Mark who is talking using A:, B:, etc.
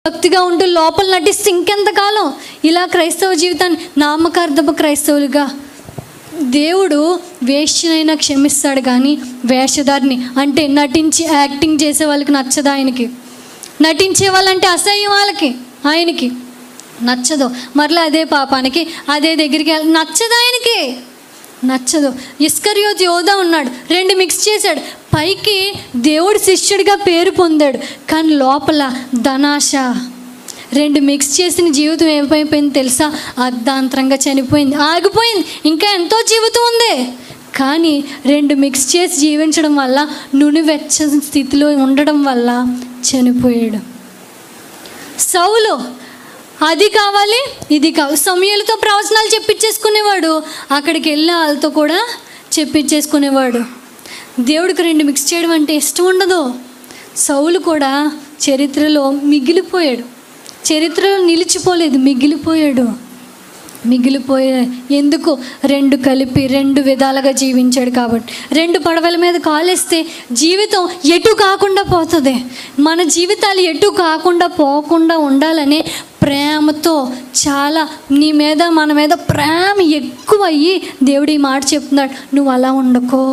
A: భక్తిగా ఉంటూ లోపల నటిస్తే ఇంకెంతకాలం ఇలా క్రైస్తవ జీవితాన్ని నామకార్థపు క్రైస్తవులుగా? దేవుడు వేశ్యనైనా క్షమిస్తాడు, కానీ వేషధారిని అంటే నటించి యాక్టింగ్ చేసే వాళ్ళకి నచ్చదు. ఆయనకి నటించే వాళ్ళంటే అసహ్యం, వాళ్ళకి ఆయనకి నచ్చదు. మరలా అదే పాపానికి అదే దగ్గరికి నచ్చదు, ఆయనకి నచ్చదు. ఇస్కరియోతు యోధా ఉన్నాడు, 2 మిక్స్ చేశాడు. పైకి దేవుడి శిష్యుడిగా పేరు పొందాడు, కానీ లోపల ధనాశ. 2 మిక్స్ చేసిన జీవితం ఏమైపోయింది తెలుసా? అర్ధాంతరంగా చనిపోయింది, ఆగిపోయింది. ఇంకా ఎంతో జీవితం ఉంది, కానీ 2 మిక్స్ చేసి జీవించడం వల్ల, నునివెచ్చని స్థితిలో ఉండడం వల్ల చనిపోయాడు. సౌలు అది కావాలి ఇది కావాలి, సమూయేలుతో ప్రవచనాలు చెప్పించేసుకునేవాడు, అక్కడికి వెళ్ళి వాళ్ళతో కూడా చెప్పించేసుకునేవాడు. దేవుడికి 2 మిక్స్ చేయడం అంటే ఇష్టం ఉండదు. సౌలు కూడా చరిత్రలో మిగిలిపోయాడు, చరిత్రలో నిలిచిపోలేదు, మిగిలిపోయాడు. ఎందుకు? 2 కలిపి 2 విధాలుగా జీవించాడు కాబట్టి. 2 పడవల మీద కాలేస్తే జీవితం ఎటు కాకుండా పోతుంది. మన జీవితాలు ఎటు కాకుండా పోకుండా ఉండాలని ప్రేమతో, చాలా నీ మీద మన మీద ప్రేమ ఎక్కువ అయ్యి దేవుడు ఈ మాట చెప్తున్నాడు, నువ్వు అలా ఉండకో.